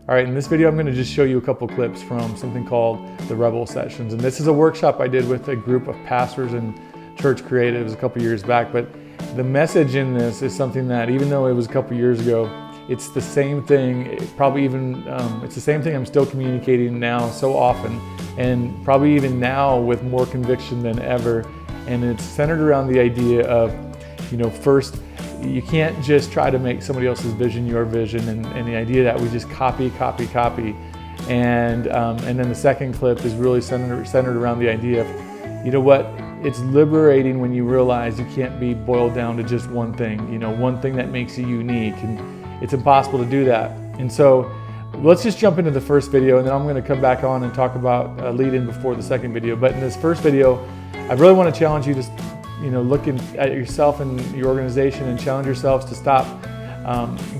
All right, in this video, I'm going to just show you a couple clips from something called the Rebel Sessions. And this is a workshop I did with a group of pastors and church creatives a couple years back. But the message in this is something that, even though it was a couple years ago, it's the same thing. It's the same thing I'm still communicating now so often, and probably even now with more conviction than ever. And it's centered around the idea of, first, you can't just try to make somebody else's vision your vision, and the idea that we just copy. And then the second clip is really centered around the idea of, it's liberating when you realize you can't be boiled down to just one thing, one thing that makes you unique, and it's impossible to do that. And so let's just jump into the first video, and then I'm going to come back on and talk about lead in before the second video. But in this first video, I really want to challenge you to look at yourself and your organization and challenge yourselves to stop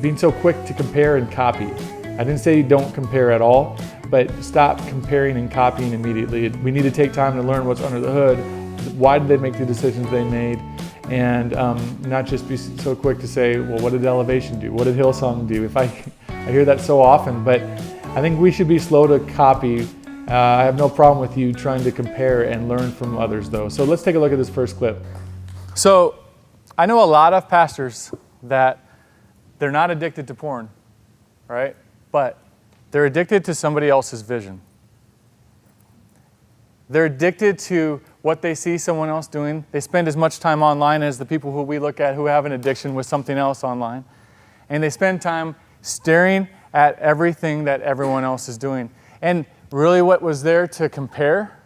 being so quick to compare and copy. I didn't say don't compare at all, but stop comparing and copying immediately. We need to take time to learn what's under the hood. Why did they make the decisions they made? And not just be so quick to say, well, what did Elevation do? What did Hillsong do? I hear that so often, but I think we should be slow to copy. I have no problem with you trying to compare and learn from others, though. So let's take a look at this first clip. So I know a lot of pastors that they're not addicted to porn, right? But they're addicted to somebody else's vision. They're addicted to what they see someone else doing. They spend as much time online as the people who we look at who have an addiction with something else online. And they spend time staring at everything that everyone else is doing. And really what was there to compare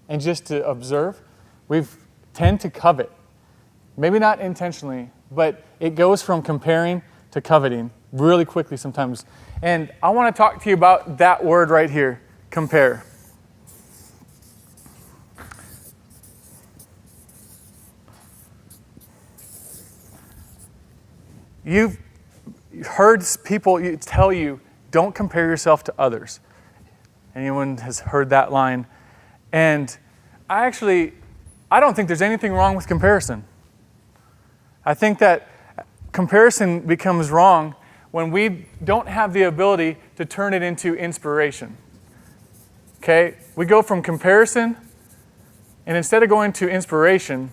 and just to observe, we tend to covet. Maybe not intentionally, but it goes from comparing to coveting really quickly sometimes. And I want to talk to you about that word right here, compare. You've heard people tell you, don't compare yourself to others. Anyone has heard that line? And I don't think there's anything wrong with comparison. I think that comparison becomes wrong when we don't have the ability to turn it into inspiration. Okay? We go from comparison, and instead of going to inspiration,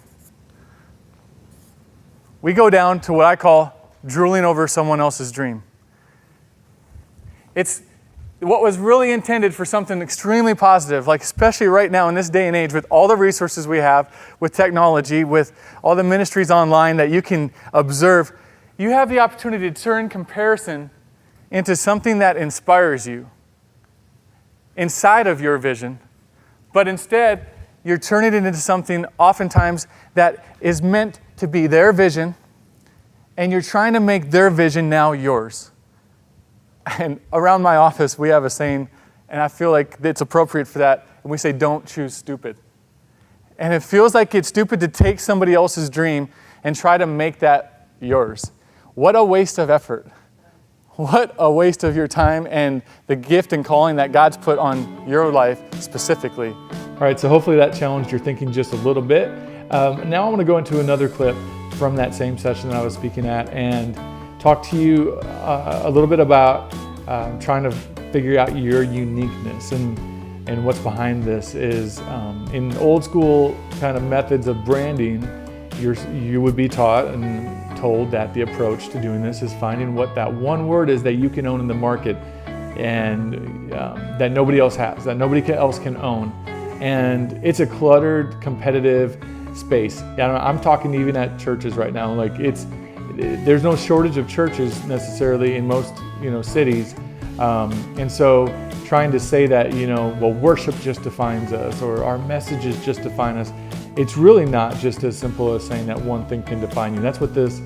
we go down to what I call drooling over someone else's dream. It's what was really intended for something extremely positive, like especially right now in this day and age with all the resources we have, with technology, with all the ministries online that you can observe. You have the opportunity to turn comparison into something that inspires you inside of your vision, but instead you're turning it into something oftentimes that is meant to be their vision, and you're trying to make their vision now yours. And around my office, we have a saying, and I feel like it's appropriate for that, and we say, don't choose stupid. And it feels like it's stupid to take somebody else's dream and try to make that yours. What a waste of effort. What a waste of your time and the gift and calling that God's put on your life specifically. All right, so hopefully that challenged your thinking just a little bit. Now I want to go into another clip from that same session that I was speaking at and talk to you a little bit about trying to figure out your uniqueness. And what's behind this is in old school kind of methods of branding, you would be taught and told that the approach to doing this is finding what that one word is that you can own in the market and that nobody else has, that nobody else can own. And it's a cluttered, competitive space. I'm talking even at churches right now. There's no shortage of churches necessarily in most cities, and so trying to say that worship just defines us or our messages just define us, it's really not just as simple as saying that one thing can define you. That's what this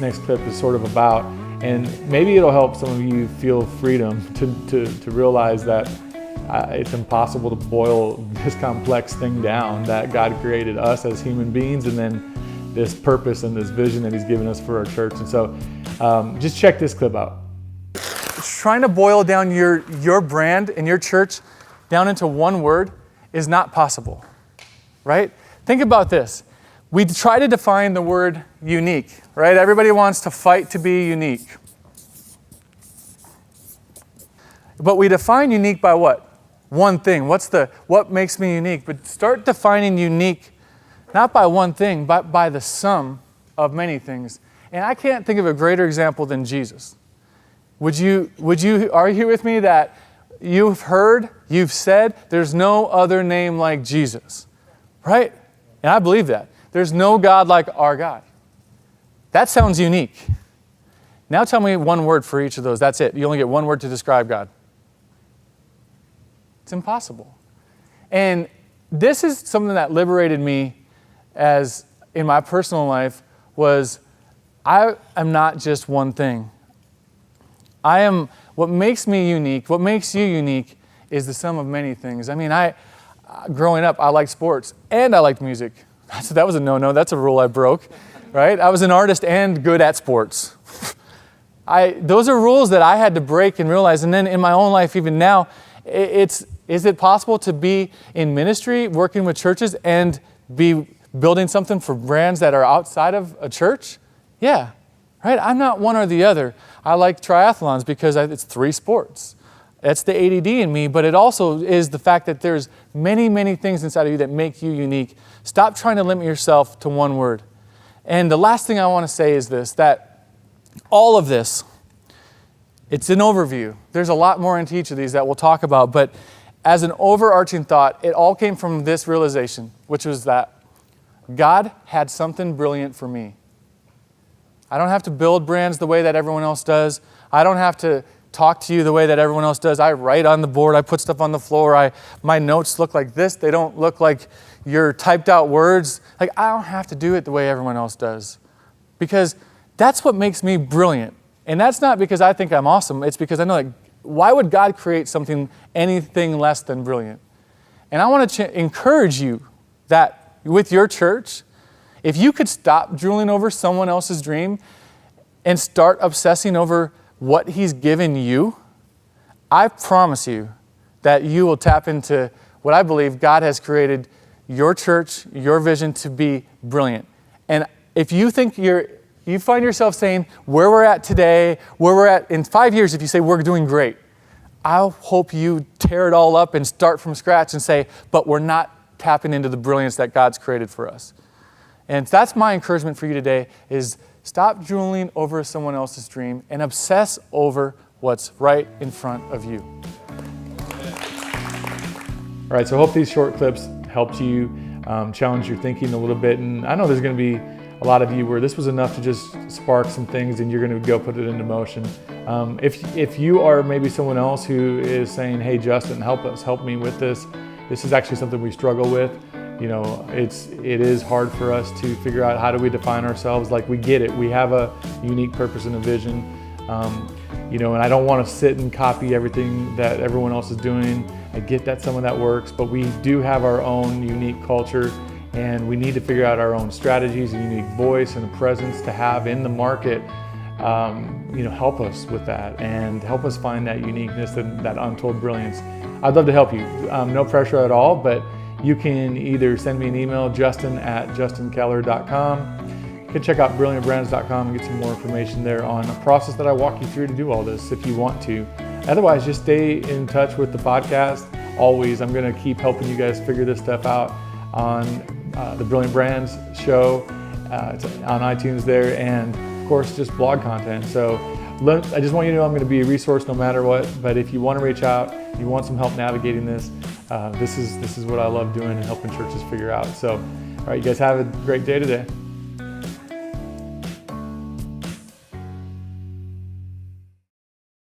next clip is sort of about, and maybe it'll help some of you feel freedom to realize that it's impossible to boil this complex thing down, that God created us as human beings and then this purpose and this vision that He's given us for our church. And so just check this clip out. Trying to boil down your brand and your church down into one word is not possible, right? Think about this. We try to define the word unique, right? Everybody wants to fight to be unique. But we define unique by what? One thing. What makes me unique? But start defining unique not by one thing, but by the sum of many things. And I can't think of a greater example than Jesus. Would you argue with me that you've heard, you've said, there's no other name like Jesus, right? And I believe that. There's no God like our God. That sounds unique. Now tell me one word for each of those. That's it. You only get one word to describe God. It's impossible. And this is something that liberated me as in my personal life was I am not just one thing. What makes me unique, what makes you unique is the sum of many things. I mean, growing up, I liked sports and I liked music. So that was a no-no. That's a rule I broke, right? I was an artist and good at sports. Those are rules that I had to break and realize. And then in my own life, even now, is it possible to be in ministry, working with churches, and be building something for brands that are outside of a church? Yeah, right? I'm not one or the other. I like triathlons because it's 3 sports. That's the ADD in me, but it also is the fact that there's many, many things inside of you that make you unique. Stop trying to limit yourself to one word. And the last thing I want to say is this, that all of this, it's an overview. There's a lot more into each of these that we'll talk about, but as an overarching thought, it all came from this realization, which was that God had something brilliant for me. I don't have to build brands the way that everyone else does. I don't have to talk to you the way that everyone else does. I write on the board. I put stuff on the floor. My notes look like this. They don't look like your typed out words. Like, I don't have to do it the way everyone else does. Because that's what makes me brilliant. And that's not because I think I'm awesome. It's because I know, like, why would God create anything less than brilliant? And I want to encourage you that with your church, if you could stop drooling over someone else's dream and start obsessing over what He's given you, I promise you that you will tap into what I believe God has created your church, your vision to be brilliant. And if you think you find yourself saying, where we're at today, where we're at in 5 years, if you say we're doing great, I hope you tear it all up and start from scratch and say, but we're not tapping into the brilliance that God's created for us. And that's my encouragement for you today is stop drooling over someone else's dream and obsess over what's right in front of you. All right, so I hope these short clips helped you challenge your thinking a little bit. And I know there's going to be a lot of you where this was enough to just spark some things and you're going to go put it into motion. If you are maybe someone else who is saying, hey, Justin, help me with this. This is actually something we struggle with. You know, it is hard for us to figure out how do we define ourselves. Like, we get it. We have a unique purpose and a vision. And I don't want to sit and copy everything that everyone else is doing. I get that some of that works, but we do have our own unique culture, and we need to figure out our own strategies, a unique voice and a presence to have in the market. Help us with that and help us find that uniqueness and that untold brilliance. I'd love to help you. No pressure at all, but you can either send me an email, justin@justinkeller.com. You can check out brilliantbrands.com and get some more information there on a process that I walk you through to do all this if you want to. Otherwise, just stay in touch with the podcast. Always, I'm going to keep helping you guys figure this stuff out on the Brilliant Brands show. It's on iTunes there, and of course, just blog content. So I just want you to know I'm going to be a resource no matter what. But if you want to reach out, you want some help navigating this, this is what I love doing and helping churches figure out. So, all right, you guys have a great day today.